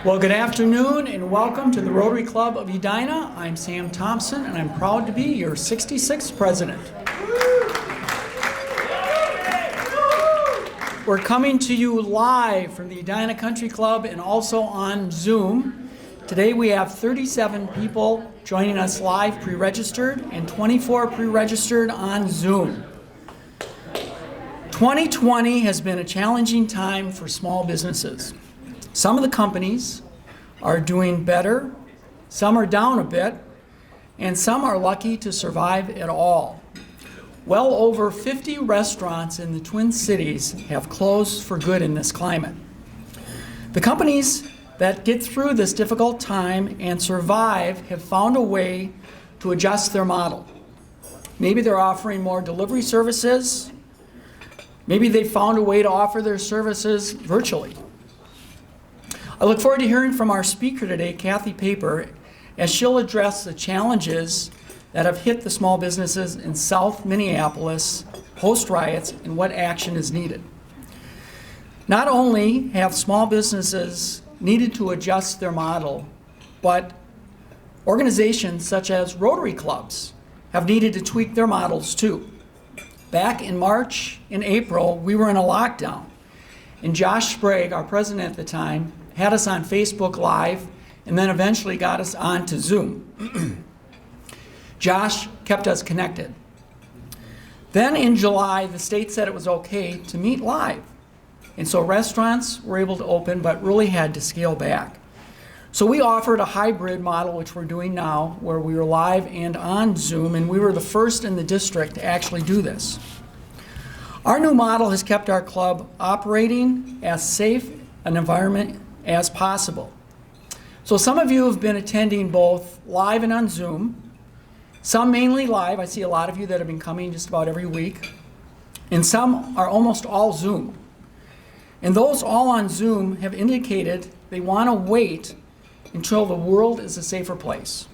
Well, good afternoon and welcome to the Rotary Club of Edina. I'm Sam Thompson and I'm proud to be your 66th president. We're coming to you live from the Edina Country Club and also on Zoom. Today we have 37 people joining us live pre-registered and 24 pre-registered on Zoom. 2020 has been a challenging time for small businesses. Some of the companies are doing better, some are down a bit, and some are lucky to survive at all. Well over 50 restaurants in the Twin Cities have closed for good in this climate. The companies that get through this difficult time and survive have found a way to adjust their model. Maybe they're offering more delivery services. Maybe they found a way to offer their services virtually. I look forward to hearing from our speaker today, Cathy, as she'll address the challenges that have hit the small businesses in South Minneapolis post-riots and what action is needed. Not only have small businesses needed to adjust their model, but organizations such as Rotary clubs have needed to tweak their models too. Back in March and April, we were in a lockdown, and Josh Sprague, our president at the time, had us on Facebook Live, and then eventually got us on to Zoom. Josh kept us connected. Then in July, the state said it was okay to meet live. And so restaurants were able to open, but really had to scale back. So we offered a hybrid model, which we're doing now, where we were live and on Zoom, and we were the first in the district to actually do this. Our new model has kept our club operating as safe an environment as possible. So some of you have been attending both live and on Zoom, some mainly live. I see a lot of you that have been coming just about every week, and some are almost all Zoom. And those all on Zoom have indicated they want to wait until the world is a safer place.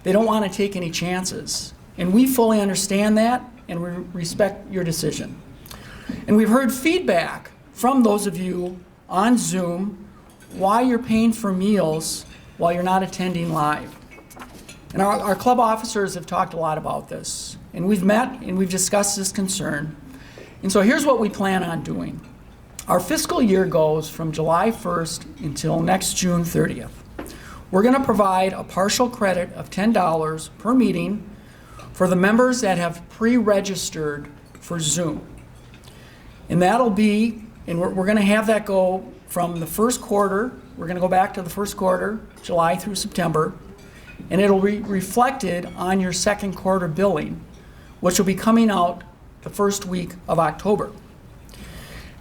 They don't want to take any chances. And we fully understand that, and we respect your decision. And we've heard feedback from those of you on Zoom why you're paying for meals while you're not attending live. And our club officers have talked a lot about this. And we've met and we've discussed this concern. And so here's what we plan on doing. Our fiscal year goes from July 1st until next June 30th. We're going to provide a partial credit of $10 per meeting for the members that have pre-registered for Zoom. And that'll be, and we're going to have that go from the first quarter. We're going to go back to the first quarter, July through September, and it'll be reflected on your second quarter billing, which will be coming out the first week of October.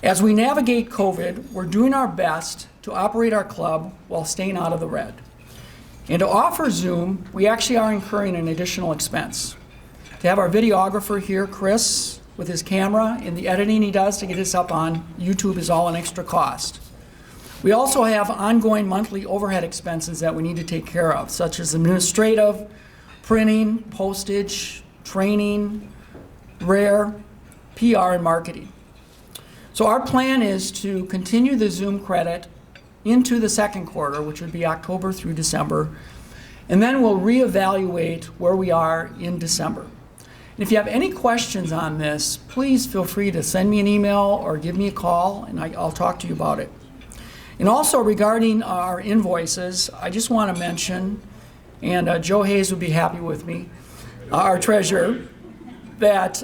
As we navigate COVID, we're doing our best to operate our club while staying out of the red. And to offer Zoom, we actually are incurring an additional expense. To have our videographer here, Chris, with his camera and the editing he does to get this up on YouTube is all an extra cost. We also have ongoing monthly overhead expenses that we need to take care of, such as administrative, printing, postage, training, PR, and marketing. So our plan is to continue the Zoom credit into the second quarter, which would be October through December, and then we'll reevaluate where we are in December. And if you have any questions on this, please feel free to send me an email or give me a call, and I'll talk to you about it. And also regarding our invoices, I just want to mention, and Joe Hayes would be happy with me, our treasurer, that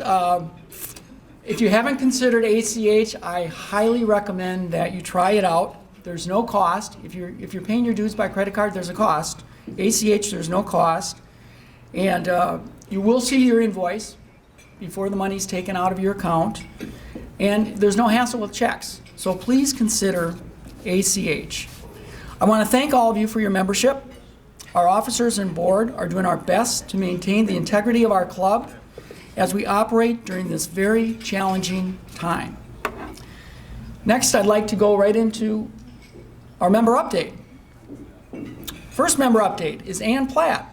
if you haven't considered ACH, I highly recommend that you try it out. There's no cost. If you're paying your dues by credit card, there's a cost. ACH, there's no cost. And you will see your invoice before the money's taken out of your account. And there's no hassle with checks. So please consider ACH. I want to thank all of you for your membership. Our officers and board are doing our best to maintain the integrity of our club as we operate during this very challenging time. Next, I'd like to go right into our member update. First member update is Ann Platt.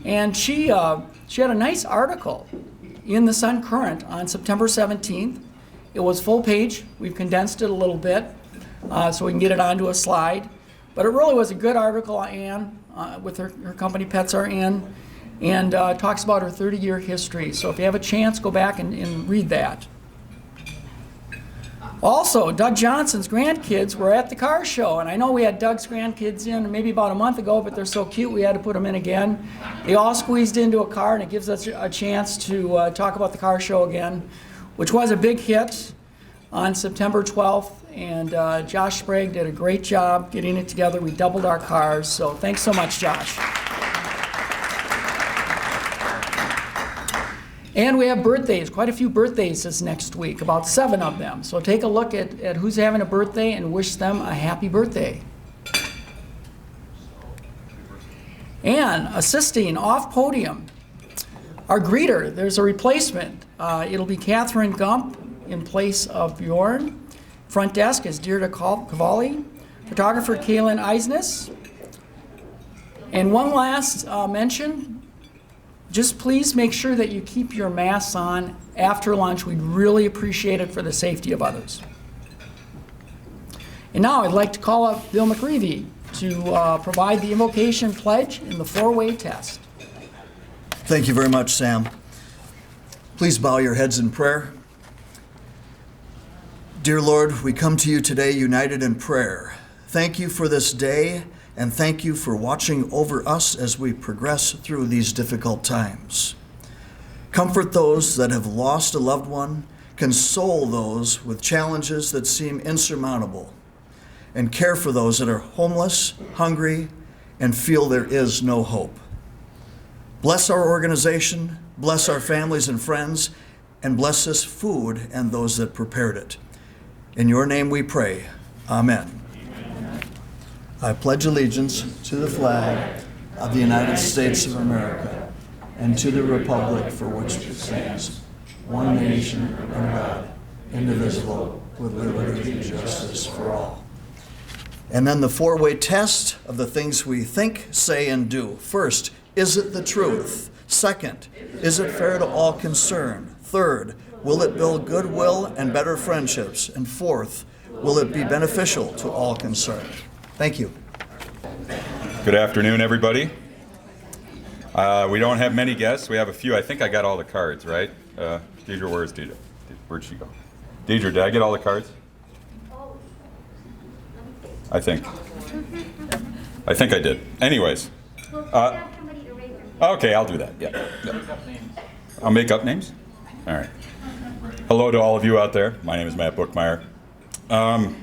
And she had a nice article in the Sun Current on September 17th. It was full page. We've condensed it a little bit so we can get it onto a slide. But it really was a good article, Ann, with her company Pets Are In, and talks about her 30-year history. So if you have a chance, go back and read that. Also, Doug Johnson's grandkids were at the car show, and I know we had Doug's grandkids in maybe about a month ago, but they're so cute we had to put them in again. They all squeezed into a car, and it gives us a chance to talk about the car show again, which was a big hit on September 12th, and Josh Sprague did a great job getting it together. We doubled our cars, so thanks so much, Josh. And we have birthdays, quite a few birthdays this next week, about 7 of them. So take a look at who's having a birthday and wish them a happy birthday. And assisting off podium, our greeter, there's a replacement. It'll be Catherine Gump in place of Bjorn. Front desk is Deirdre Cavalli. Photographer Kaylin Eisnes. And one last mention, just please make sure that you keep your masks on after lunch. We'd really appreciate it for the safety of others. And now I'd like to call up Bill McReavy to provide the invocation pledge in the 4-way test. Thank you very much, Sam. Please bow your heads in prayer. Dear Lord, we come to you today united in prayer. Thank you for this day, and thank you for watching over us as we progress through these difficult times. Comfort those that have lost a loved one, console those with challenges that seem insurmountable, and care for those that are homeless, hungry, and feel there is no hope. Bless our organization, bless our families and friends, and bless this food and those that prepared it. In your name we pray. Amen. I pledge allegiance to the flag of the United States of America and to the republic for which it stands, one nation under God, indivisible, with liberty and justice for all. And then the 4-way test of the things we think, say, and do. First, is it the truth? Second, is it fair to all concerned? Third, will it build goodwill and better friendships? And fourth, will it be beneficial to all concerned? Thank you. Good afternoon, everybody. We don't have many guests. We have a few. I think I got all the cards, right? Deidre, where's Deidre? Where'd she go? Deidre, did I get all the cards? I think I did. Anyways. Okay, I'll do that. Yeah. I'll make up names? All right. Hello to all of you out there. My name is Matt Boockmeier. All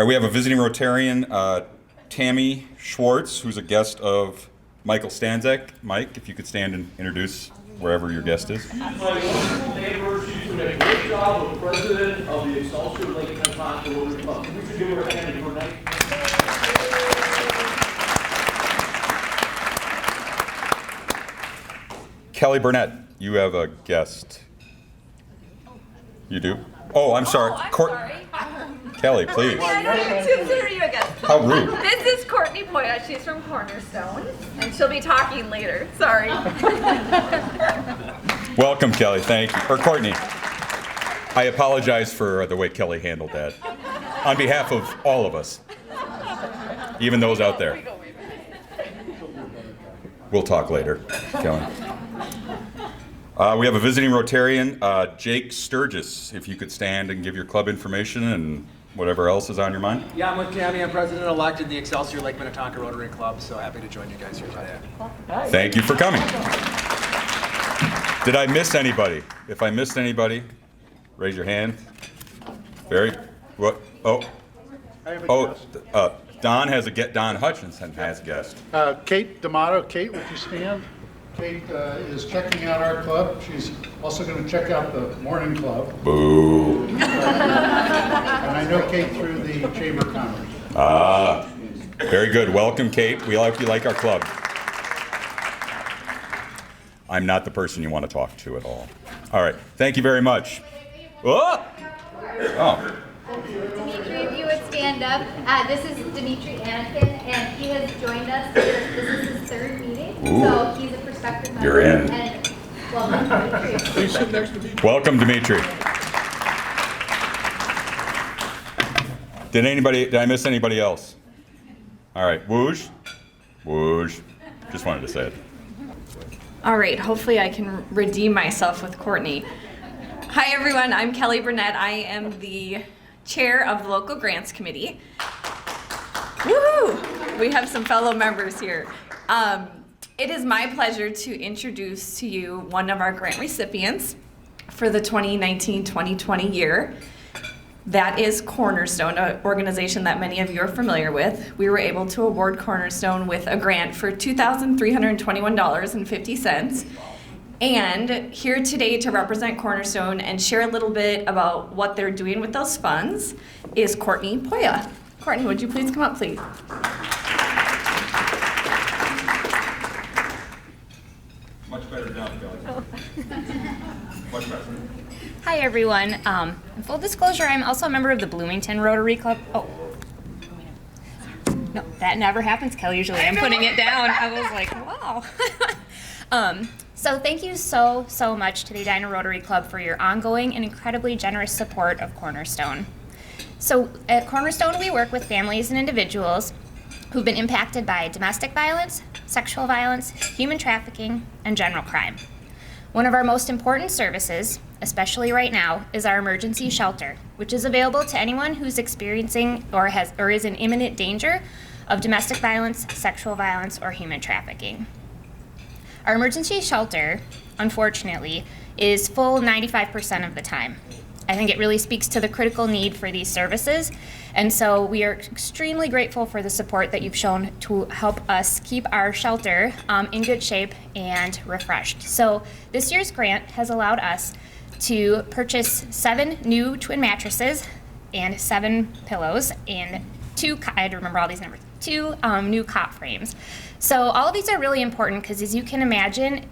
right, we have a visiting Rotarian, Tammy Schwartz, who's a guest of Michael Stanzak. Mike, if you could stand and introduce wherever your guest is. Anniversaries doing a great job with president of the Excelsior Lake Minnetonka Rotary Club. Can we should give her a hand to Burnett? Kelley Burnett, you have a guest. You do? Oh, I'm sorry. Sorry. Kelley, please. I don't consider you a guest. How rude. This is Courtney Poya. She's from Cornerstone, and she'll be talking later. Sorry. Welcome, Kelley. Thank you. Or Courtney. I apologize for the way Kelley handled that. On behalf of all of us, even those out there. We'll talk later, Kelley. We have a visiting Rotarian, Jake Sturgis. If you could stand and give your club information and whatever else is on your mind. Yeah, I'm with Tammy. I'm president-elect in the Excelsior Lake Minnetonka Rotary Club, so happy to join you guys here today. Thank you for coming. Did I miss anybody? If I missed anybody, raise your hand. What? Don has a get. Don Hutchinson has a guest. Kate D'Amato. Kate, would you stand? Kate is checking out our club. She's also going to check out the morning club. Boo. And I know Kate through the Chamber of Commerce. Ah, very good. Welcome, Kate. We like you like our club. I'm not the person you want to talk to at all. All right. Thank you very much. Oh. Dimitri, if you would stand up. This is Dimitri Anakin, and he has joined us. This is his third meeting, so he's a prospective member. You're in. And welcome, Dimitri. Please sit next to me. Welcome, Dimitri. Did I miss anybody else? All right, whoosh, whoosh. Just wanted to say it. All right, hopefully I can redeem myself with Courtney. Hi everyone, I'm Kelley Burnett. I am the chair of the local grants committee. Woohoo! We have some fellow members here. It is my pleasure to introduce to you one of our grant recipients for the 2019-2020 year. That is Cornerstone, an organization that many of you are familiar with. We were able to award Cornerstone with a grant for $2,321.50. And here today to represent Cornerstone and share a little bit about what they're doing with those funds is Courtney Poya. Courtney, would you please come up, please? Much better down, Kelley. Much better. Hi everyone. In full disclosure, I'm also a member of the Bloomington Rotary Club. Oh, no, that never happens, Kelley. Usually I'm putting it down. I was like, wow. So thank you so much to the Edina Rotary Club for your ongoing and incredibly generous support of Cornerstone. So at Cornerstone, we work with families and individuals who've been impacted by domestic violence, sexual violence, human trafficking, and general crime. One of our most important services, especially right now, is our emergency shelter, which is available to anyone who's experiencing or is in imminent danger of domestic violence, sexual violence, or human trafficking. Our emergency shelter, unfortunately, is full 95% of the time. I think it really speaks to the critical need for these services, and so we are extremely grateful for the support that you've shown to help us keep our shelter in good shape and refreshed. So this year's grant has allowed us to purchase 7 new twin mattresses and 7 pillows and 2, I had to remember all these numbers, 2 new cot frames. So all of these are really important because, as you can imagine,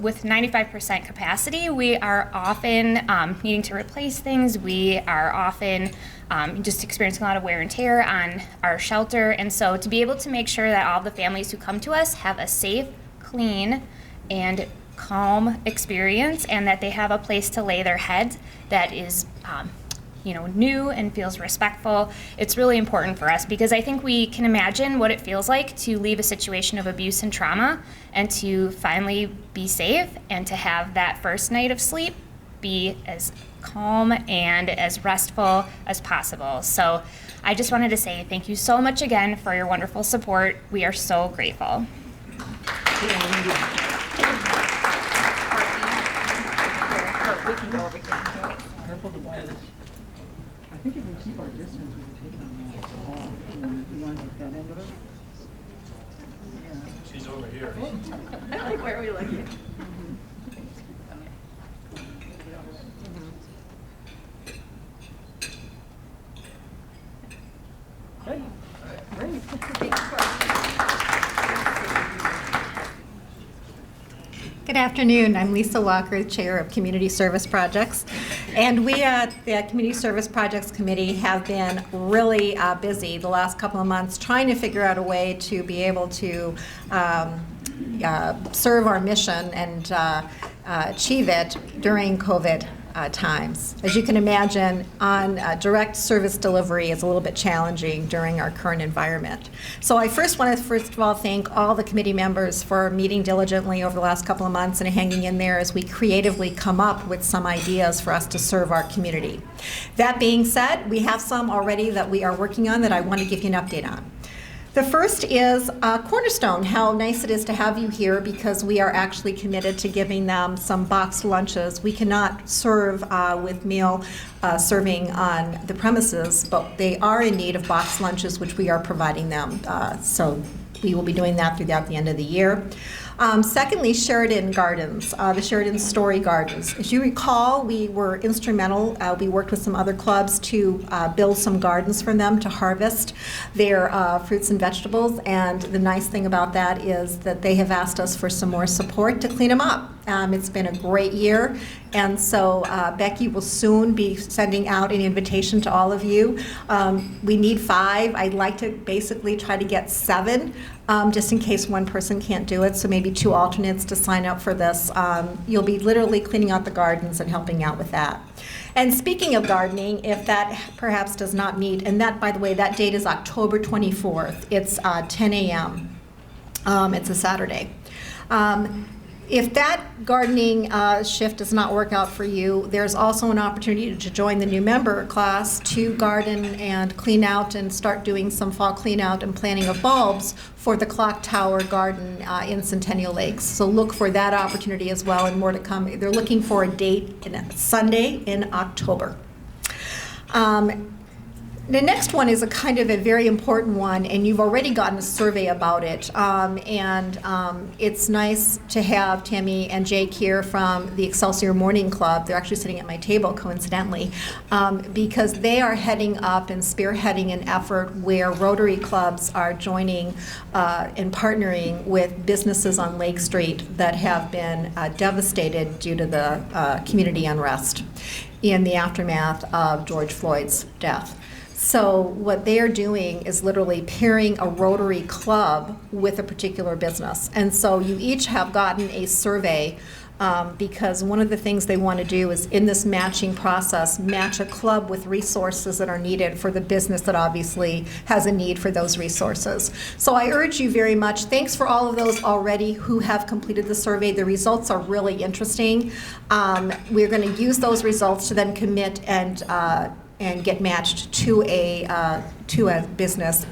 with 95% capacity, we are often needing to replace things. We are often just experiencing a lot of wear and tear on our shelter. And so to be able to make sure that all the families who come to us have a safe, clean, and calm experience, and that they have a place to lay their heads that is new and feels respectful. It's really important for us because I think we can imagine what it feels like to leave a situation of abuse and trauma and to finally be safe and to have that first night of sleep be as calm and as restful as possible. So I just wanted to say thank you so much again for your wonderful support. We are so grateful. We can go over here. I think if we keep our distance, we can take it on that wall. You want to get that end of it? Yeah. She's over here. I like where we looking. Great. Great. Good afternoon. I'm Lisa Walker, Chair of Community Service Projects. And we at the Community Service Projects Committee have been really busy the last couple of months trying to figure out a way to be able to serve our mission and achieve it during COVID times. As you can imagine, on direct service delivery is a little bit challenging during our current environment. So I want to first of all thank all the committee members for meeting diligently over the last couple of months and hanging in there as we creatively come up with some ideas for us to serve our community. That being said, we have some already that we are working on that I want to give you an update on. The first is Cornerstone. How nice it is to have you here because we are actually committed to giving them some boxed lunches. We cannot serve with meal serving on the premises, but they are in need of boxed lunches, which we are providing them. So we will be doing that throughout the end of the year. Secondly, Sheridan Gardens, the Sheridan Story Gardens. As you recall, we were instrumental. We worked with some other clubs to build some gardens for them to harvest their fruits and vegetables. And the nice thing about that is that they have asked us for some more support to clean them up. It's been a great year, and so Becky will soon be sending out an invitation to all of you. We need 5. I'd like to basically try to get 7, just in case one person can't do it, so maybe 2 alternates to sign up for this. You'll be literally cleaning out the gardens and helping out with that. And speaking of gardening, if that perhaps does not meet, and that, by the way, that date is October 24th. It's 10 a.m. It's a Saturday. If that gardening shift does not work out for you, there's also an opportunity to join the new member class to garden and clean out and start doing some fall clean out and planting of bulbs for the Clock Tower Garden in Centennial Lakes. So look for that opportunity as well, and more to come. They're looking for a date in Sunday in October. The next one is a kind of a very important one, and you've already gotten a survey about it. It's nice to have Tammy and Jake here from the Excelsior Morning Club. They're actually sitting at my table, coincidentally, because they are heading up and spearheading an effort where Rotary clubs are joining and partnering with businesses on Lake Street that have been devastated due to the community unrest in the aftermath of George Floyd's death. So what they are doing is literally pairing a Rotary club with a particular business. And so you each have gotten a survey because one of the things they want to do is, in this matching process, match a club with resources that are needed for the business that obviously has a need for those resources. So I urge you very much, thanks for all of those already who have completed the survey. The results are really interesting. We're going to use those results to then commit and get matched to a business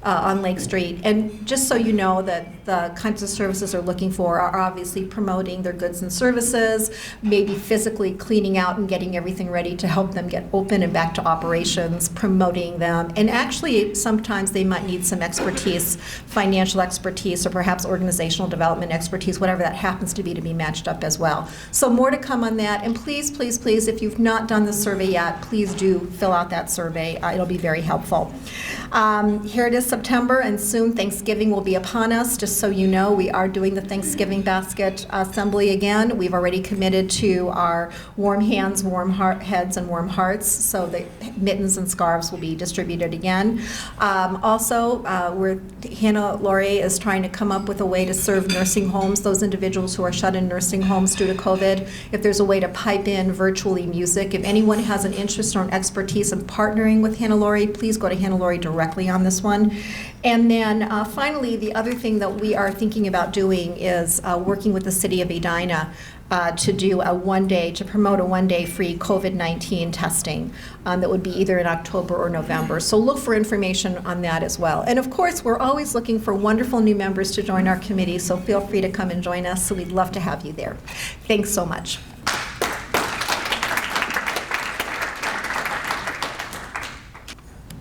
on Lake Street. And just so you know that the kinds of services they're looking for are obviously promoting their goods and services, maybe physically cleaning out and getting everything ready to help them get open and back to operations, promoting them. And actually, sometimes they might need some expertise, financial expertise, or perhaps organizational development expertise, whatever that happens to be matched up as well. So more to come on that. And please, please, please, if you've not done the survey yet, please do fill out that survey. It'll be very helpful. Here it is, September, and soon Thanksgiving will be upon us. Just so you know, we are doing the Thanksgiving basket assembly again. We've already committed to our warm hands, warm heads, and warm hearts, so the mittens and scarves will be distributed again. Hannah Laurie is trying to come up with a way to serve nursing homes, those individuals who are shut in nursing homes due to COVID. If there's a way to pipe in virtually music, if anyone has an interest or an expertise in partnering with Hannah Laurie, please go to Hannah Laurie directly on this one. And then finally, the other thing that we are thinking about doing is working with the city of Edina to promote a one-day free COVID-19 testing that would be either in October or November. So look for information on that as well. And of course, we're always looking for wonderful new members to join our committee, so feel free to come and join us. So we'd love to have you there. Thanks so much.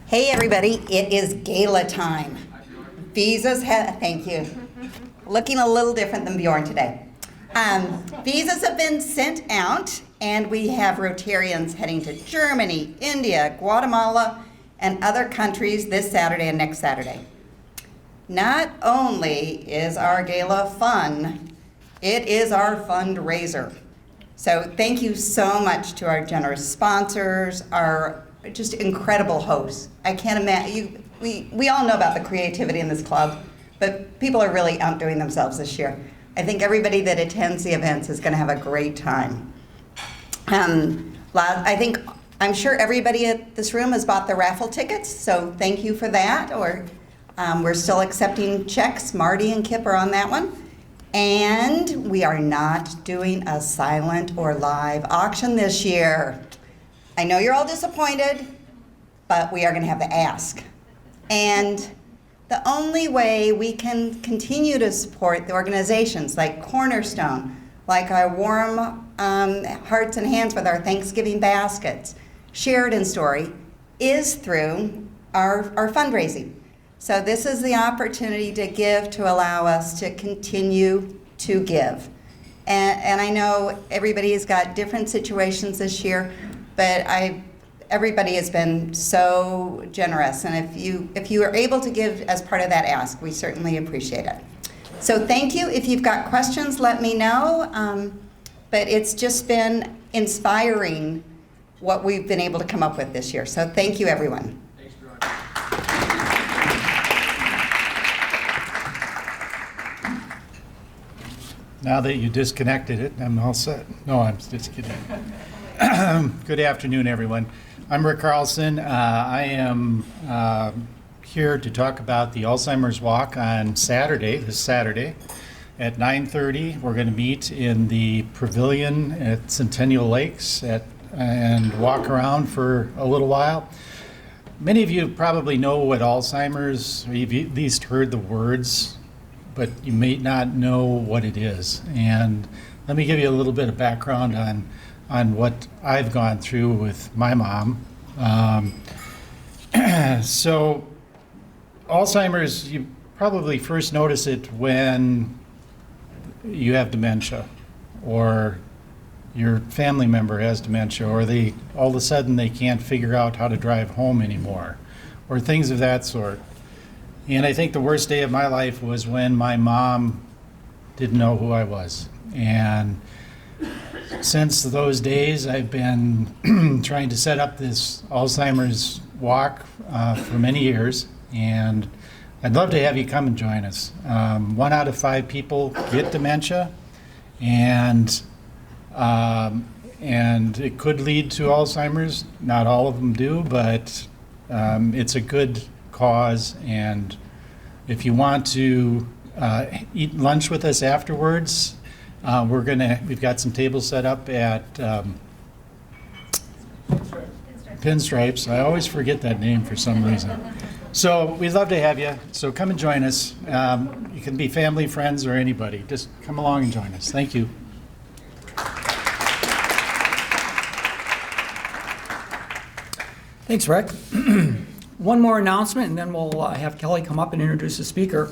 Hey everybody, it is gala time. Visas thank you. Looking a little different than Bjorn today. Visas have been sent out, and we have Rotarians heading to Germany, India, Guatemala, and other countries this Saturday and next Saturday. Not only is our gala fun, it is our fundraiser. So thank you so much to our generous sponsors, our just incredible hosts. I can't imagine, we all know about the creativity in this club, but people are really outdoing themselves this year. I think everybody that attends the events is going to have a great time. I'm sure everybody at this room has bought the raffle tickets, so thank you for that. Or we're still accepting checks. Marty and Kip are on that one. And we are not doing a silent or live auction this year. I know you're all disappointed, but we are going to have to ask. And the only way we can continue to support the organizations like Cornerstone, like our warm hearts and hands with our Thanksgiving baskets, Sheridan Story, is through our fundraising. So this is the opportunity to give, to allow us to continue to give. And I know everybody's got different situations this year, but everybody has been so generous, and if you are able to give as part of that ask, we certainly appreciate it. So thank you. If you've got questions, let me know. But it's just been inspiring what we've been able to come up with this year. So thank you, everyone. Thanks, Bjorn. Now that you disconnected it, I'm all set. No, I'm just kidding. Good afternoon, everyone. I'm Rick Carlson. I am here to talk about the Alzheimer's Walk on Saturday, this Saturday, at 9:30. We're going to meet in the pavilion at Centennial Lakes and walk around for a little while. Many of you probably know what Alzheimer's, or you've at least heard the words, but you may not know what it is. And let me give you a little bit of background on what I've gone through with my mom. So Alzheimer's, you probably first notice it when you have dementia, or your family member has dementia, or all of a sudden they can't figure out how to drive home anymore, or things of that sort. And I think the worst day of my life was when my mom didn't know who I was. And since those days, I've been trying to set up this Alzheimer's walk for many years, and I'd love to have you come and join us. 1 out of 5 people get dementia, and it could lead to Alzheimer's. Not all of them do, but it's a good cause. And if you want to eat lunch with us afterwards, we've got some tables set up at Pinstripes. I always forget that name for some reason. So we'd love to have you. So come and join us. You can be family, friends, or anybody. Just come along and join us. Thank you. Thanks, Rick. One more announcement, and then we'll have Kelley come up and introduce the speaker.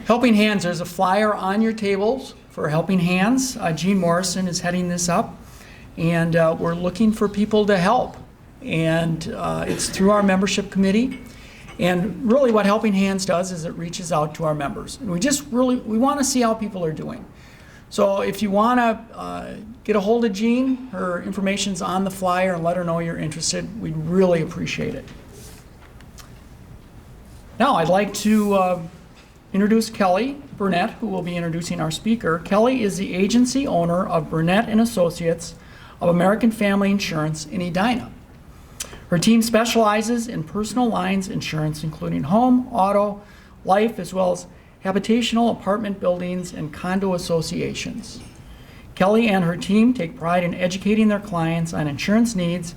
Helping Hands, there's a flyer on your tables for Helping Hands. Gene Morrison is heading this up, and we're looking for people to help. And it's through our membership committee. And really what Helping Hands does is it reaches out to our members. And we want to see how people are doing. So if you want to get a hold of Jean, her information's on the flyer, and let her know you're interested. We'd really appreciate it. Now I'd like to introduce Kelley Burnett, who will be introducing our speaker. Kelley is the agency owner of Burnett and Associates of American Family Insurance in Edina. Her team specializes in personal lines insurance, including home, auto, life, as well as habitational apartment buildings and condo associations. Kelley and her team take pride in educating their clients on insurance needs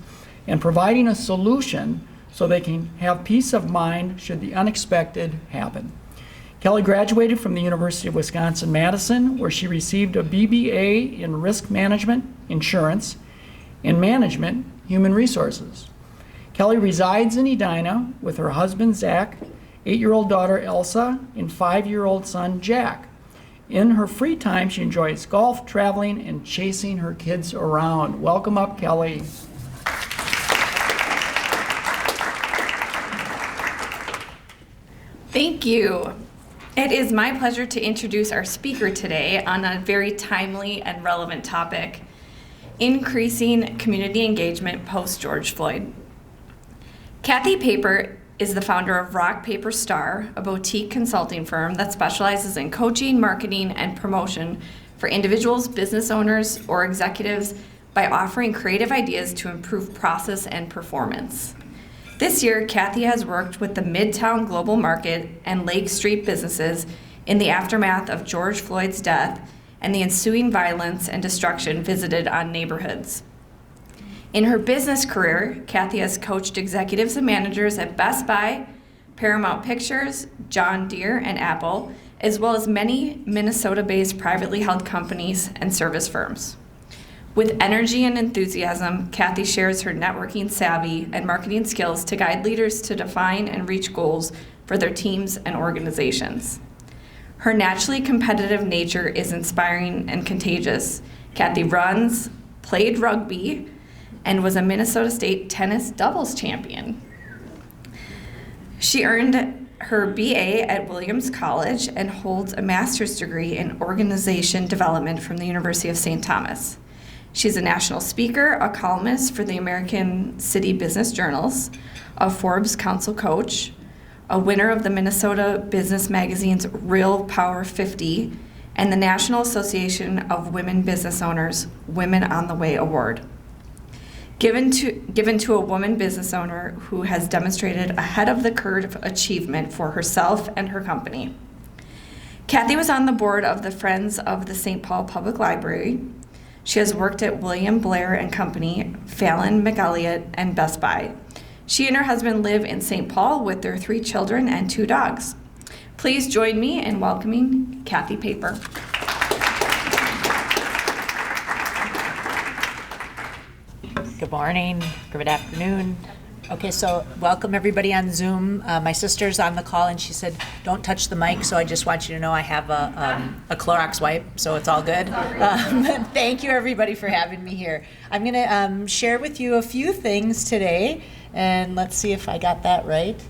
and providing a solution so they can have peace of mind should the unexpected happen. Kelley graduated from the University of Wisconsin-Madison, where she received a BBA in Risk Management, Insurance, and Management, Human Resources. Kelley resides in Edina with her husband, Zach, 8-year-old daughter, Elsa, and 5-year-old son, Jack. In her free time, she enjoys golf, traveling, and chasing her kids around. Welcome up, Kelley. Thank you. It is my pleasure to introduce our speaker today on a very timely and relevant topic: increasing community engagement post-George Floyd. Cathy Paper is the founder of Rock Paper Star, a boutique consulting firm that specializes in coaching, marketing, and promotion for individuals, business owners, or executives by offering creative ideas to improve process and performance. This year, Cathy has worked with the Midtown Global Market and Lake Street businesses in the aftermath of George Floyd's death and the ensuing violence and destruction visited on neighborhoods. In her business career, Cathy has coached executives and managers at Best Buy, Paramount Pictures, John Deere, and Apple, as well as many Minnesota-based privately held companies and service firms. With energy and enthusiasm, Cathy shares her networking savvy and marketing skills to guide leaders to define and reach goals for their teams and organizations. Her naturally competitive nature is inspiring and contagious. Cathy runs, played rugby, and was a Minnesota State tennis doubles champion. She earned her BA at Williams College and holds a master's degree in organization development from the University of St. Thomas. She's a national speaker, a columnist for the American City Business Journals, a Forbes Council coach, a winner of the Minnesota Business Magazine's Real Power 50, and the National Association of Women Business Owners Women on the Way Award. Given to a woman business owner who has demonstrated ahead of the curve achievement for herself and her company. Cathy was on the board of the Friends of the St. Paul Public Library. She has worked at William Blair and Company, Fallon McElliott, and Best Buy. She and her husband live in St. Paul with their 3 children and 2 dogs. Please join me in welcoming Cathy Paper. Good morning, good afternoon. Okay, so welcome everybody on Zoom. My sister's on the call and she said, don't touch the mic, so I just want you to know I have a Clorox wipe, so it's all good. Thank you everybody for having me here. I'm gonna share with you a few things today, and let's see if I got that right.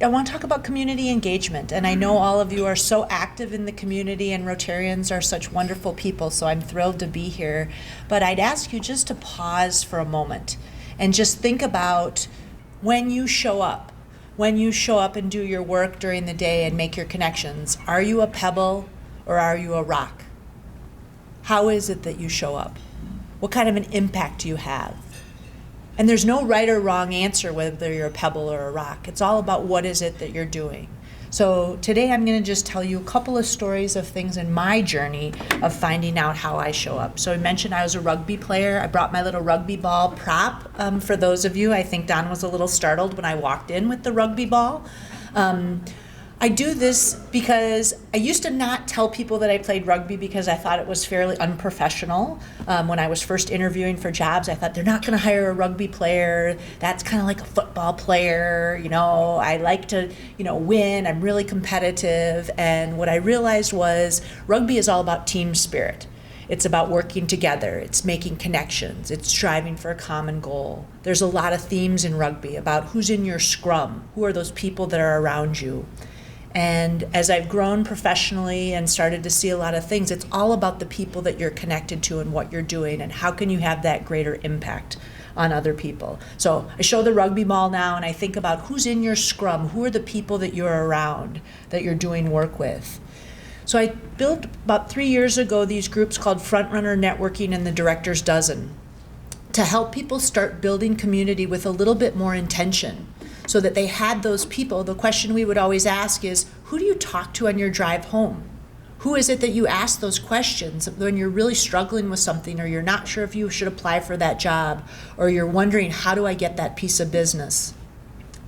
I want to talk about community engagement, and I know all of you are so active in the community, and Rotarians are such wonderful people, so I'm thrilled to be here. But I'd ask you just to pause for a moment and just think about when you show up and do your work during the day and make your connections. Are you a pebble or are you a rock? How is it that you show up? What kind of an impact do you have? And there's no right or wrong answer whether you're a pebble or a rock. It's all about what is it that you're doing. So today I'm going to just tell you a couple of stories of things in my journey of finding out how I show up. So I mentioned I was a rugby player. I brought my little rugby ball prop. For those of you, I think Don was a little startled when I walked in with the rugby ball. I do this because I used to not tell people that I played rugby because I thought it was fairly unprofessional. When I was first interviewing for jobs, I thought they're not going to hire a rugby player. That's kind of like a football player. You know, I like to, win. I'm really competitive. And what I realized was rugby is all about team spirit. It's about working together. It's making connections. It's striving for a common goal. There's a lot of themes in rugby about who's in your scrum. Who are those people that are around you? And as I've grown professionally and started to see a lot of things, it's all about the people that you're connected to and what you're doing and how can you have that greater impact on other people. So I show the rugby ball now and I think about who's in your scrum, who are the people that you're around, that you're doing work with. So I built about 3 years ago these groups called Frontrunner Networking and the Director's Dozen to help people start building community with a little bit more intention. So that they had those people. The question we would always ask is, who do you talk to on your drive home? Who is it that you ask those questions when you're really struggling with something, or you're not sure if you should apply for that job, or you're wondering, how do I get that piece of business?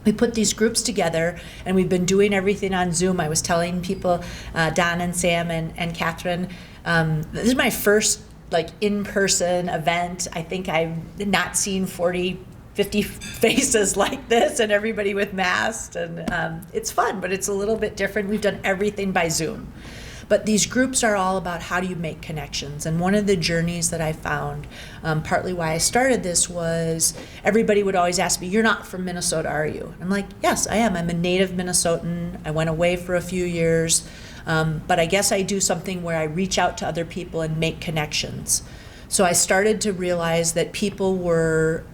We put these groups together and we've been doing everything on Zoom. I was telling people, Don and Sam and Catherine, this is my first in-person event. I think I've not seen 50 faces like this and everybody with masks, and it's fun, but it's a little bit different. We've done everything by Zoom. But these groups are all about how do you make connections. And one of the journeys that I found, partly why I started this, was everybody would always ask me, you're not from Minnesota, are you? I'm like, yes, I am. I'm a native Minnesotan. I went away for a few years, but I guess I do something where I reach out to other people and make connections. So I started to realize that people were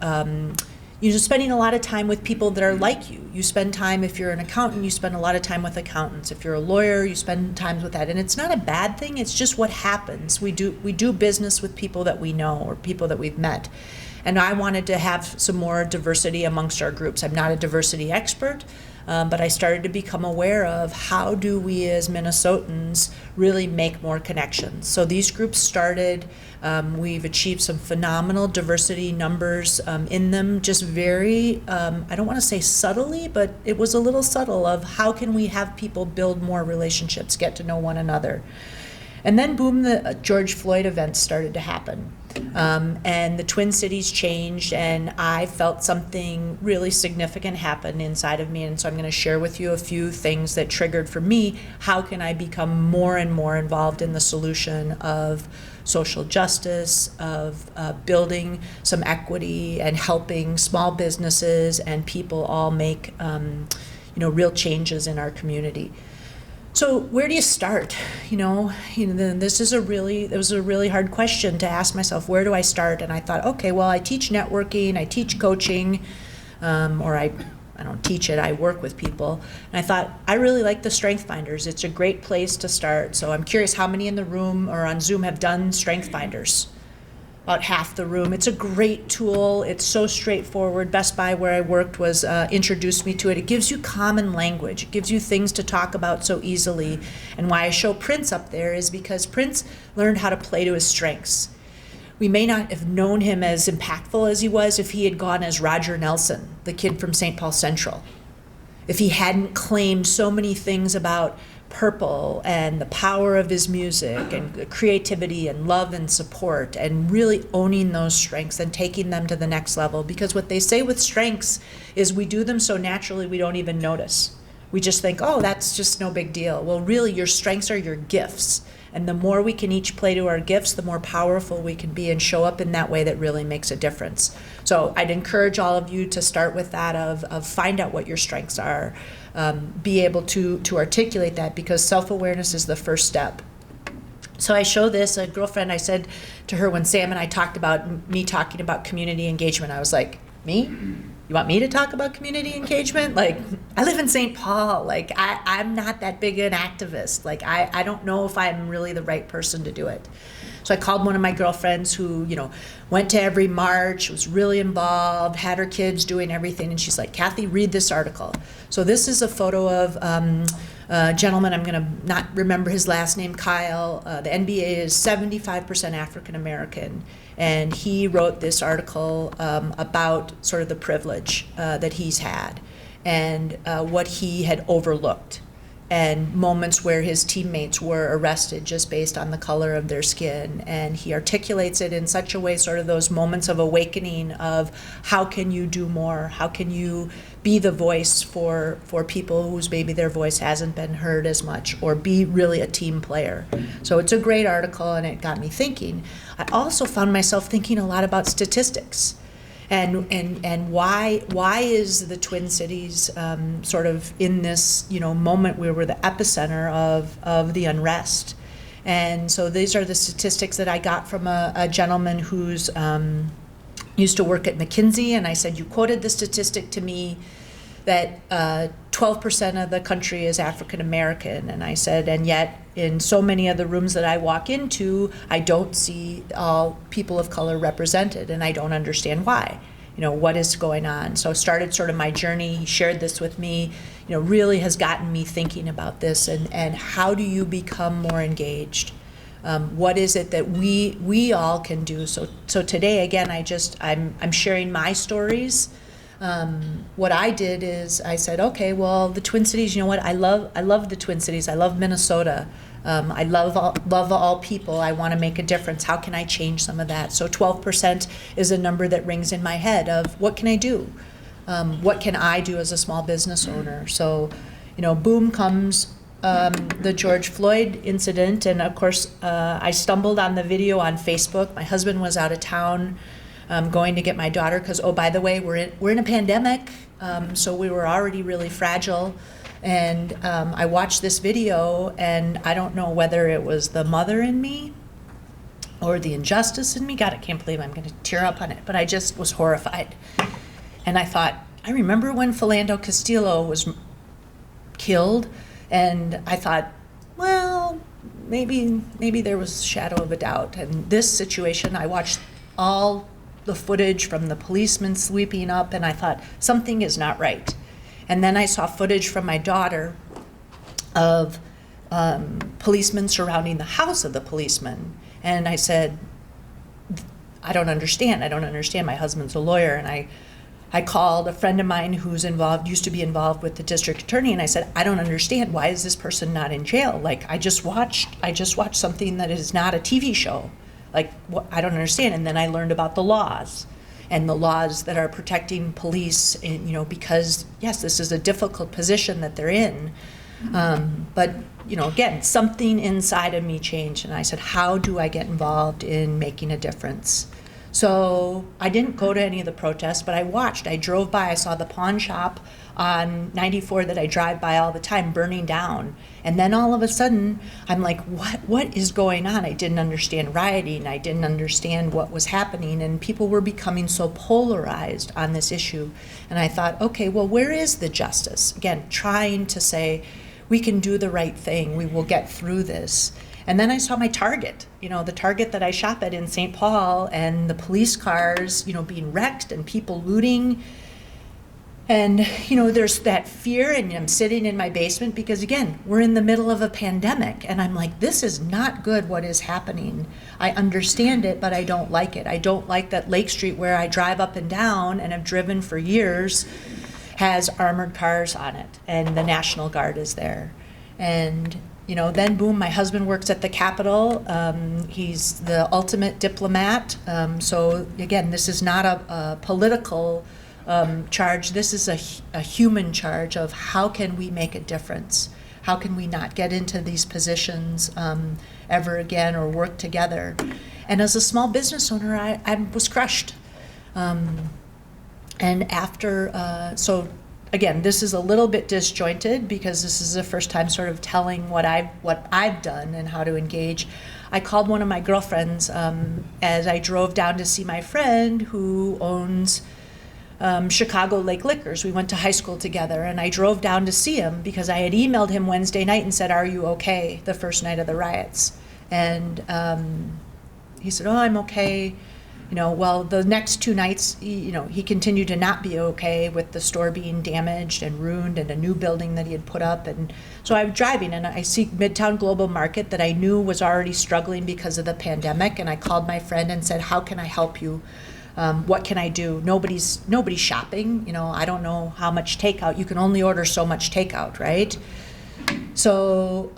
spending a lot of time with people that are like you. You spend time, if you're an accountant, you spend a lot of time with accountants. If you're a lawyer, you spend time with that. And it's not a bad thing, it's just what happens. We do business with people that we know or people that we've met. And I wanted to have some more diversity amongst our groups. I'm not a diversity expert, but I started to become aware of how do we as Minnesotans really make more connections. So these groups started, we've achieved some phenomenal diversity numbers in them, just very, I don't want to say subtly, but it was a little subtle of how can we have people build more relationships, get to know one another. And then boom, the George Floyd events started to happen. And the Twin Cities changed, and I felt something really significant happen inside of me. And so I'm going to share with you a few things that triggered for me, how can I become more and more involved in the solution of social justice, of building some equity and helping small businesses and people all make real changes in our community. So where do you start? It was a really hard question to ask myself, where do I start? And I thought, okay, well, I teach networking, I teach coaching, or I don't teach it, I work with people. And I thought, I really like the Strength Finders. It's a great place to start. So I'm curious how many in the room or on Zoom have done Strength Finders? About half the room. It's a great tool. It's so straightforward. Best Buy, where I worked, was introduced me to it. It gives you common language. It gives you things to talk about so easily. And why I show Prince up there is because Prince learned how to play to his strengths. We may not have known him as impactful as he was if he had gone as Roger Nelson, the kid from St. Paul Central. If he hadn't claimed so many things about Purple and the power of his music and creativity and love and support, and really owning those strengths and taking them to the next level. Because what they say with strengths is we do them so naturally we don't even notice. We just think, oh, that's just no big deal. Well, really, your strengths are your gifts. And the more we can each play to our gifts, the more powerful we can be and show up in that way that really makes a difference. So I'd encourage all of you to start with that of find out what your strengths are. Be able to articulate that, because self-awareness is the first step. So I show this, a girlfriend, I said to her when Sam and I talked about me talking about community engagement, I was like, me? You want me to talk about community engagement? Like, I live in St. Paul. Like, I'm not that big an activist. Like, I don't know if I'm really the right person to do it. So I called one of my girlfriends who, went to every march, was really involved, had her kids doing everything, and she's like, Cathy, read this article. So this is a photo of a gentleman, I'm going to not remember his last name, Kyle. The NBA is 75% African American, and he wrote this article about sort of the privilege that he's had and what he had overlooked, and moments where his teammates were arrested just based on the color of their skin. And he articulates it in such a way, sort of those moments of awakening of how can you do more? How can you be the voice for people whose maybe their voice hasn't been heard as much, or be really a team player? So it's a great article, and it got me thinking. I also found myself thinking a lot about statistics. And why is the Twin Cities sort of in this moment where we're the epicenter of the unrest? And so these are the statistics that I got from a gentleman who's used to work at McKinsey, and I said, you quoted the statistic to me that 12% of the country is African American, and I said, and yet in so many of the rooms that I walk into, I don't see all people of color represented, and I don't understand why. What is going on? So I started sort of my journey. He shared this with me, really has gotten me thinking about this, and how do you become more engaged? What is it that we all can do? So today, again, I'm sharing my stories. What I did is I said, okay, well, the Twin Cities, you know what? I love the Twin Cities. I love Minnesota. I love all people. I want to make a difference. How can I change some of that? So 12% is a number that rings in my head of what can I do? What can I do as a small business owner? So, boom comes the George Floyd incident, and of course, I stumbled on the video on Facebook. My husband was out of town going to get my daughter because, oh, by the way, we're in a pandemic, so we were already really fragile. And I watched this video, and I don't know whether it was the mother in me or the injustice in me. God, I can't believe I'm going to tear up on it, but I just was horrified. And I thought, I remember when Philando Castillo was killed, and I thought, well, maybe there was a shadow of a doubt. And this situation, I watched all the footage from the policemen sweeping up, and I thought, something is not right. And then I saw footage from my daughter of policemen surrounding the house of the policeman. And I said, I don't understand. My husband's a lawyer. And I called a friend of mine who's used to be involved with the district attorney, and I said, I don't understand. Why is this person not in jail? Like, I just watched something that is not a TV show. Like, what, I don't understand. And then I learned about the laws and the laws that are protecting police, and, you know, because yes, this is a difficult position that they're in. But, you know, again, something inside of me changed, and I said, how do I get involved in making a difference? So I didn't go to any of the protests, but I watched. I drove by, I saw the pawn shop on 94 that I drive by all the time burning down. And then all of a sudden, I'm like, what is going on? I didn't understand rioting. I didn't understand what was happening. And people were becoming so polarized on this issue. And I thought, okay, well, where is the justice? Again, trying to say, we can do the right thing. We will get through this. And then I saw my Target, you know, the Target that I shop at in St. Paul, and the police cars, you know, being wrecked and people looting. And, you know, there's that fear, and I'm sitting in my basement because, again, we're in the middle of a pandemic. And I'm like, this is not good what is happening. I understand it, but I don't like it. I don't like that Lake Street, where I drive up and down and have driven for years, has armored cars on it, and the National Guard is there. And, you know, then boom, my husband works at the Capitol. He's the ultimate diplomat. So again, this is not a political charge. This is a human charge of how can we make a difference? How can we not get into these positions ever again, or work together? And as a small business owner, I was crushed. And after, so again, this is a little bit disjointed because this is the first time sort of telling what I've done and how to engage. I called one of my girlfriends as I drove down to see my friend who owns Chicago Lake Liquors. We went to high school together, and I drove down to see him because I had emailed him Wednesday night and said, "Are you okay?" the first night of the riots. And he said, "Oh, I'm okay." You know, well, the next 2 nights, he continued to not be okay with the store being damaged and ruined and a new building that he had put up. And so I'm driving, and I see Midtown Global Market that I knew was already struggling because of the pandemic. And I called my friend and said, "How can I help you? What can I do?" Nobody's shopping. You know, I don't know how much takeout. You can only order so much takeout, right? So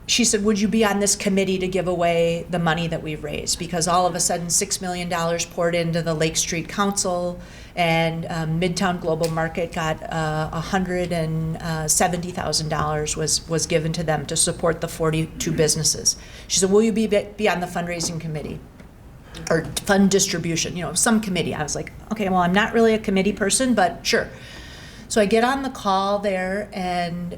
she said, "Would you be on this committee to give away the money that we've raised?" Because all of a sudden $6 million poured into the Lake Street Council, and Midtown Global Market got $170,000 was given to them to support the 42 businesses. She said, "Will you be on the fundraising committee or fund distribution, some committee?" I was like, okay, well, I'm not really a committee person, but sure. So I get on the call there, and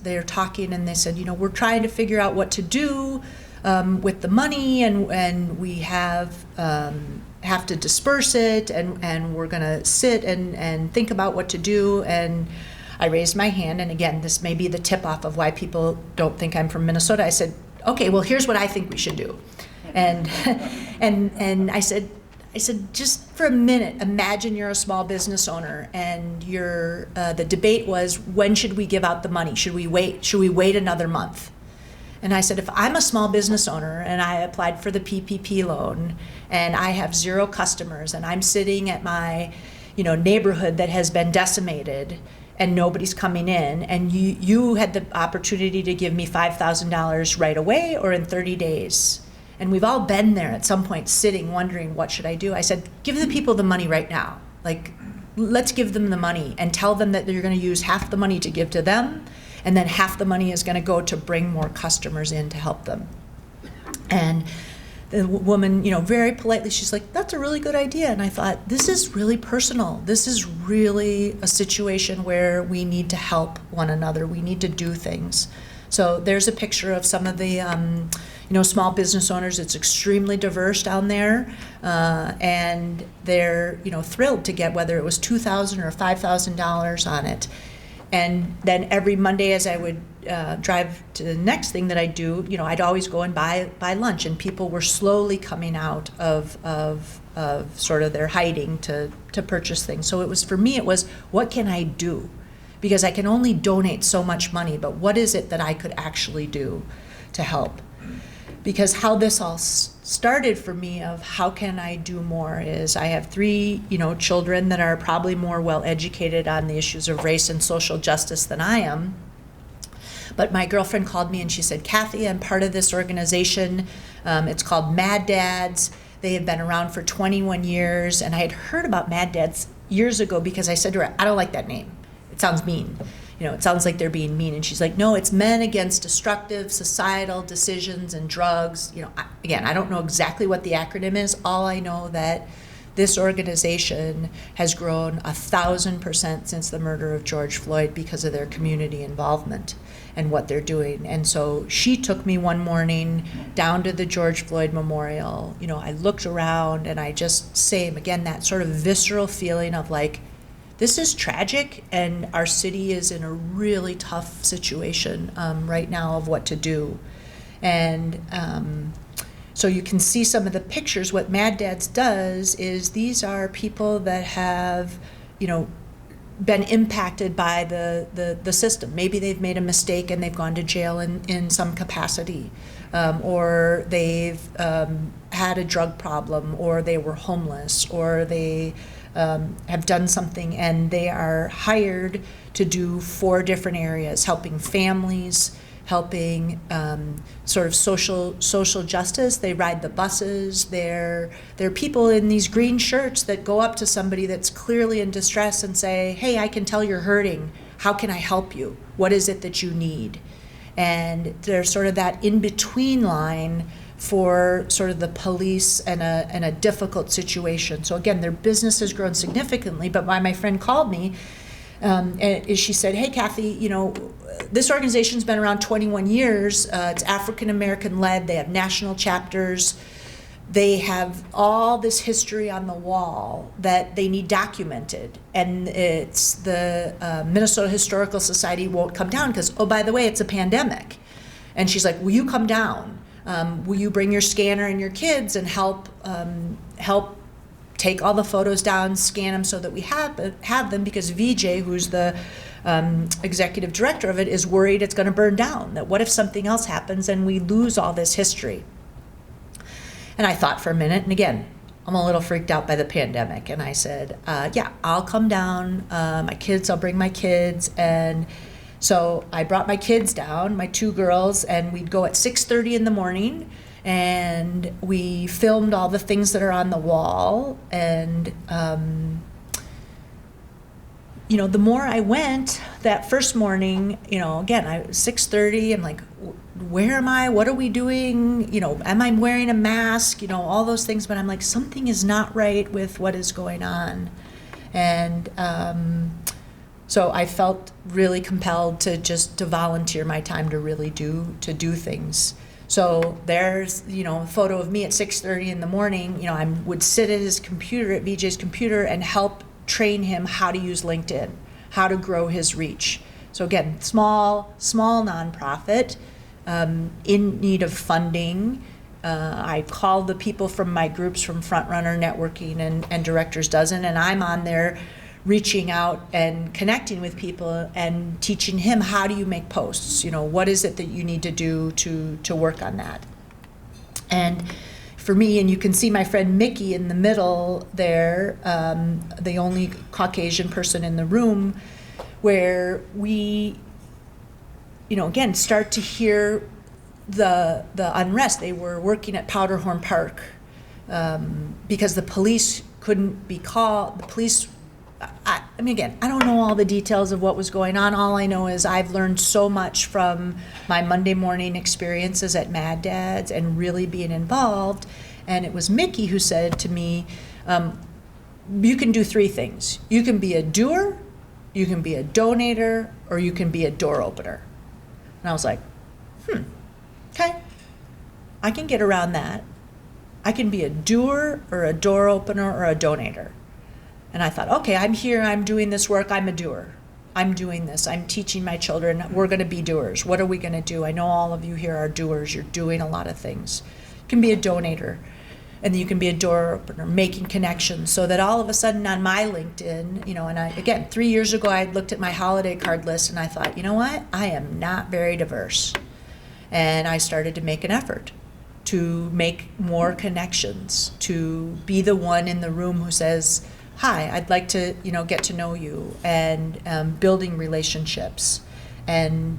they're talking, and they said, we're trying to figure out what to do with the money, and we have to disperse it, and we're going to sit and think about what to do. And I raised my hand, and again, this may be the tip-off of why people don't think I'm from Minnesota. I said, okay, well, here's what I think we should do. And I said, just for a minute, imagine you're a small business owner, and the debate was, when should we give out the money? Should we wait another month? And I said, if I'm a small business owner and I applied for the PPP loan and I have 0 customers, and I'm sitting at my neighborhood that has been decimated and nobody's coming in, and you had the opportunity to give me $5,000 right away or in 30 days. And we've all been there at some point, sitting, wondering, what should I do? I said, give the people the money right now. Like, let's give them the money and tell them that you're going to use half the money to give to them, and then half the money is going to go to bring more customers in to help them. And the woman, very politely, she's like, that's a really good idea. And I thought, this is really personal. This is really a situation where we need to help one another. We need to do things. So there's a picture of some of the small business owners. It's extremely diverse down there, and they're thrilled to get, whether it was $2,000 or $5,000 on it. And then every Monday, as I would drive to the next thing that I do, I'd always go and buy lunch, and people were slowly coming out of sort of their hiding to purchase things. So it was, for me, what can I do? Because I can only donate so much money, but what is it that I could actually do to help? Because how this all started for me of how can I do more is, I have 3 children that are probably more well educated on the issues of race and social justice than I am. But my girlfriend called me and she said, Cathy, I'm part of this organization. It's called Mad Dads. They have been around for 21 years. And I had heard about Mad Dads years ago because I said to her, I don't like that name. It sounds mean. It sounds like they're being mean. And she's like, no, it's Men Against Destructive Societal Decisions and Drugs. Again, I don't know exactly what the acronym is. All I know that this organization has grown 1,000% since the murder of George Floyd because of their community involvement and what they're doing. And so she took me one morning down to the George Floyd Memorial. I looked around and I just, same, again, that sort of visceral feeling of like, this is tragic, and our city is in a really tough situation right now of what to do. And so you can see some of the pictures. What Mad Dads does is these are people that have, been impacted by the system. Maybe they've made a mistake and they've gone to jail in some capacity, or they've had a drug problem, or they were homeless, or they have done something, and they are hired to do 4 different areas: helping families, helping sort of social justice. They ride the buses. They're people in these green shirts that go up to somebody that's clearly in distress and say, hey, I can tell you're hurting. How can I help you? What is it that you need? And there's sort of that in-between line for sort of the police and a difficult situation. So again, their business has grown significantly, but my friend called me and she said, hey, Cathy, this organization's been around 21 years. It's African-American led. They have national chapters. They have all this history on the wall that they need documented. And it's the Minnesota Historical Society won't come down because, oh, by the way, it's a pandemic. And she's like, will you come down? Will you bring your scanner and your kids and help take all the photos down, scan them so that we have them, because VJ, who's the executive director of it, is worried it's going to burn down. That what if something else happens and we lose all this history? And I thought for a minute, and again, I'm a little freaked out by the pandemic, and I said, yeah, I'll come down. I'll bring my kids. And so I brought my kids down, my 2 girls, and we'd go at 6:30 in the morning, and we filmed all the things that are on the wall. And the more I went that first morning, again, 6:30, I'm like, where am I? What are we doing? Am I wearing a mask? All those things. But I'm like, something is not right with what is going on. And so I felt really compelled to volunteer my time to really do things. So there's, a photo of me at 6:30 in the morning. I would sit at his computer, at VJ's computer, and help train him how to use LinkedIn, how to grow his reach. So again, small nonprofit, in need of funding. I called the people from my groups from Frontrunner Networking and Directors Dozen, and I'm on there reaching out and connecting with people and teaching him, how do you make posts? What is it that you need to do to work on that? And for me, and you can see my friend Mickey in the middle there, the only Caucasian person in the room, where we, again, start to hear the unrest. They were working at Powderhorn Park because the police couldn't be called. The police, again, I don't know all the details of what was going on. All I know is I've learned so much from my Monday morning experiences at Mad Dads and really being involved. And it was Mickey who said to me, you can do 3 things. You can be a doer, you can be a donator, or you can be a door opener. And I was like, okay, I can get around that. I can be a doer or a door opener or a donator. And I thought, okay, I'm here, I'm doing this work, I'm a doer. I'm doing this, I'm teaching my children, we're gonna be doers. What are we gonna do? I know all of you here are doers, you're doing a lot of things. You can be a donator, and then you can be a door opener, making connections, so that all of a sudden on my LinkedIn, and 3 years ago I looked at my holiday card list and I thought, you know what, I am not very diverse. And I started to make an effort to make more connections, to be the one in the room who says, hi, I'd like to, get to know you, and building relationships, and,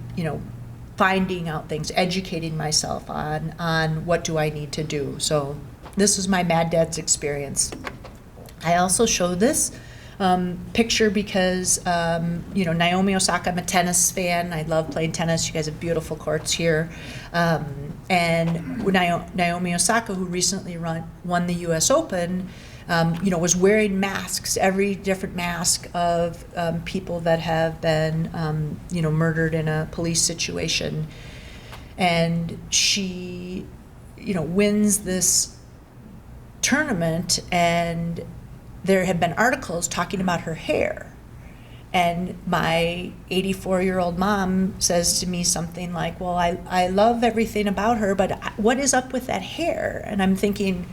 finding out things, educating myself on what do I need to do. So this is my Mad Dad's experience. I also show this picture because, Naomi Osaka, I'm a tennis fan. I love playing tennis. You guys have beautiful courts here. And Naomi Osaka, who recently won the US Open, was wearing masks, every different mask of people that have been, murdered in a police situation. And she, wins this tournament, and there have been articles talking about her hair. And my 84-year-old mom says to me something like, well, I love everything about her, but what is up with that hair? And I'm thinking,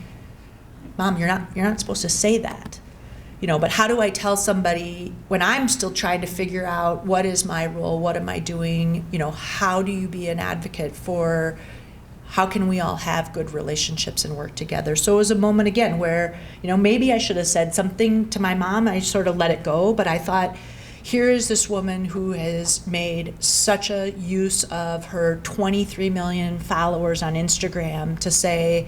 Mom, you're not supposed to say that. But how do I tell somebody when I'm still trying to figure out what is my role, what am I doing? How do you be an advocate for how can we all have good relationships and work together? So it was a moment again where, maybe I should have said something to my mom. I sort of let it go, but I thought, here is this woman who has made such a use of her 23 million followers on Instagram to say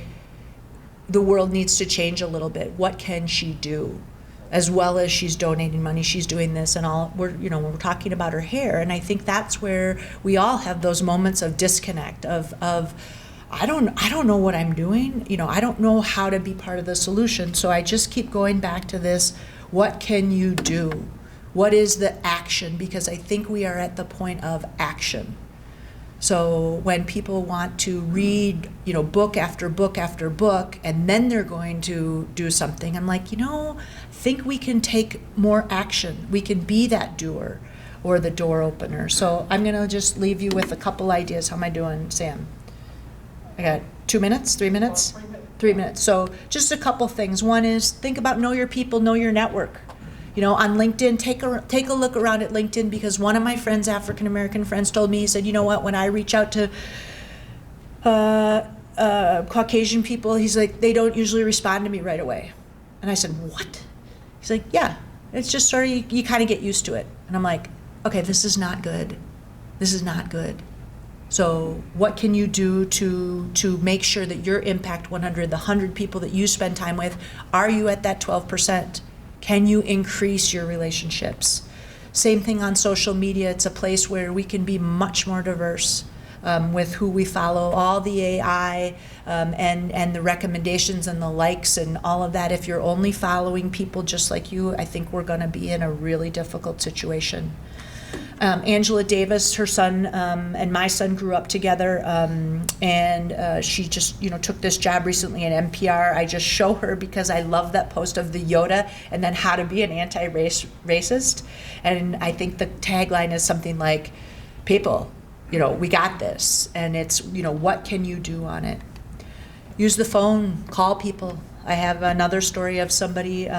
the world needs to change a little bit. What can she do? As well as she's donating money, she's doing this and all. We're talking about her hair, and I think that's where we all have those moments of disconnect of I don't know what I'm doing. I don't know how to be part of the solution. So I just keep going back to this. What can you do? What is the action? Because I think we are at the point of action. So when people want to read, book after book after book, and then they're going to do something, I'm like, I think we can take more action. We can be that doer or the door opener. So I'm going to just leave you with a couple ideas. How am I doing, Sam? I got 2 minutes, 3 minutes? 3 minutes. So just a couple things. One is think about know your people, know your network. On LinkedIn, take a look around at LinkedIn, because one of my friends, African-American friends, told me, he said, when I reach out to Caucasian people, he's like, they don't usually respond to me right away. And I said, what? He's like, yeah, it's just sort of, you kind of get used to it. And I'm like, okay, this is not good. This is not good. So what can you do to make sure that your Impact 100, the 100 people that you spend time with, are you at that 12%? Can you increase your relationships? Same thing on social media. It's a place where we can be much more diverse with who we follow, all the AI and the recommendations and the likes and all of that. If you're only following people just like you, I think we're going to be in a really difficult situation. Angela Davis, her son and my son grew up together, and she just took this job recently at NPR. I just show her because I love that post of the Yoda and then how to be an anti-racist. And I think the tagline is something like, people, we got this, and it's what can you do on it? Use the phone, call people. I have another story of somebody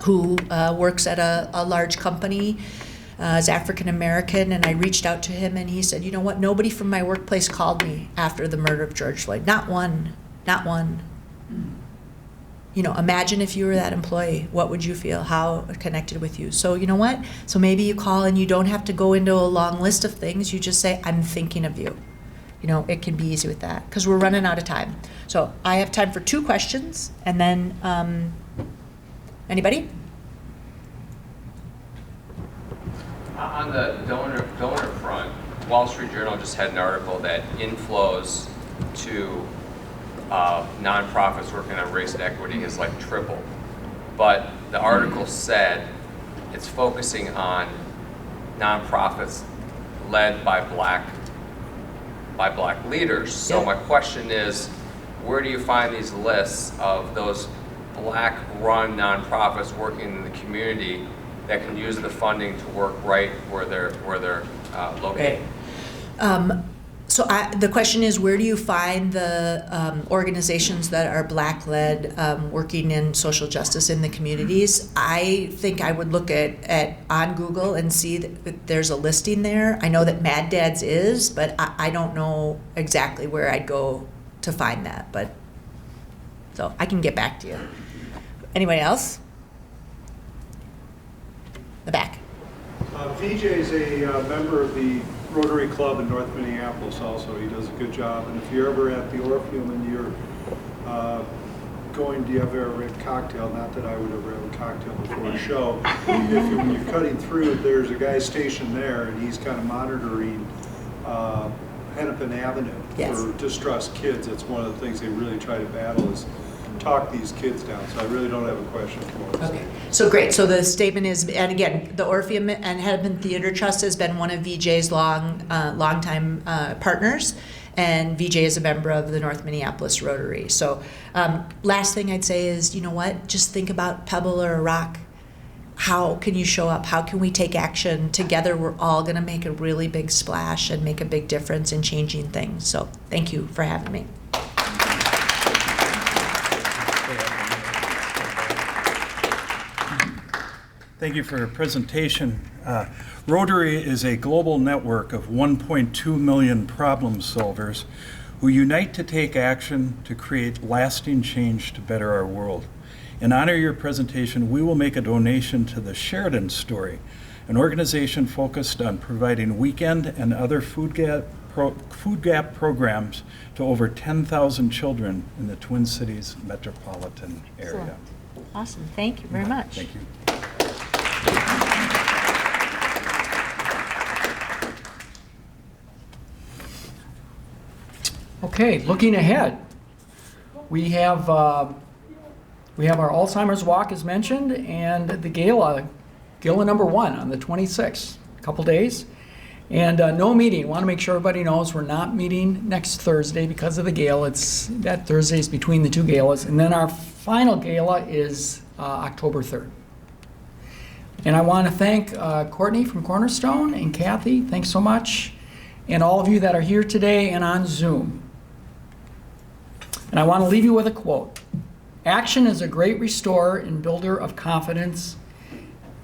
who works at a large company. Is African American, and I reached out to him, and he said, you know what, nobody from my workplace called me after the murder of George Floyd. Not one. Imagine if you were that employee, what would you feel? How connected with you? So you know what? So maybe you call and you don't have to go into a long list of things. You just say, I'm thinking of you. It can be easy with that because we're running out of time. So I have time for 2 questions, and then anybody? On the donor front, Wall Street Journal just had an article that inflows to nonprofits working on race and equity has tripled. But the article said it's focusing on nonprofits led by black leaders. So my question is, where do you find these lists of those black-run nonprofits working in the community that can use the funding to work right where they're located? So the question is, where do you find the organizations that are Black-led working in social justice in the communities? I think I would look at on Google and see that there's a listing there. I know that Mad Dad's is, but I don't know exactly where I'd go to find that. But so I can get back to you. Anybody else? The back. VJ is a member of the Rotary Club in North Minneapolis also. He does a good job. And if you're ever at the Orpheum and you're do you ever have a cocktail? Not that I would ever have a cocktail before a show. When you're cutting through, there's a guy stationed there, and he's kind of monitoring Hennepin Avenue for distressed kids. It's one of the things they really try to battle is talk these kids down. So I really don't have a question for us. Okay, so great. So the statement is, and again, the Orpheum and Hennepin Theater Trust has been one of VJ's longtime partners. And VJ is a member of the North Minneapolis Rotary. So last thing I'd say is, you know what, just think about pebble or a rock. How can you show up? How can we take action? Together we're all gonna make a really big splash and make a big difference in changing things. So thank you for having me. Thank you for your presentation. Rotary is a global network of 1.2 million problem solvers who unite to take action to create lasting change to better our world. In honor of your presentation, we will make a donation to the Sheridan Story, an organization focused on providing weekend and other food gap programs to over 10,000 children in the Twin Cities metropolitan area. Awesome, thank you very much. Thank you. Okay, looking ahead, we have our Alzheimer's Walk as mentioned, and the Gala number 1 on the 26th, a couple days. And no meeting. Want to make sure everybody knows we're not meeting next Thursday because of the Gala. It's that Thursday's between the 2 galas. And then our final Gala is October 3rd. And I want to thank Courtney from Cornerstone and Cathy, thanks so much, and all of you that are here today and on Zoom. And I want to leave you with a quote. Action is a great restorer and builder of confidence.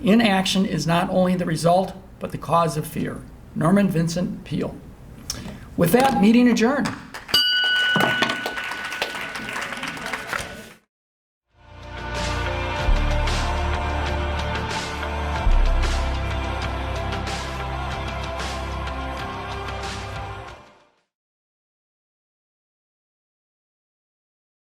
Inaction is not only the result, but the cause of fear. Norman Vincent Peale. With that, meeting adjourned.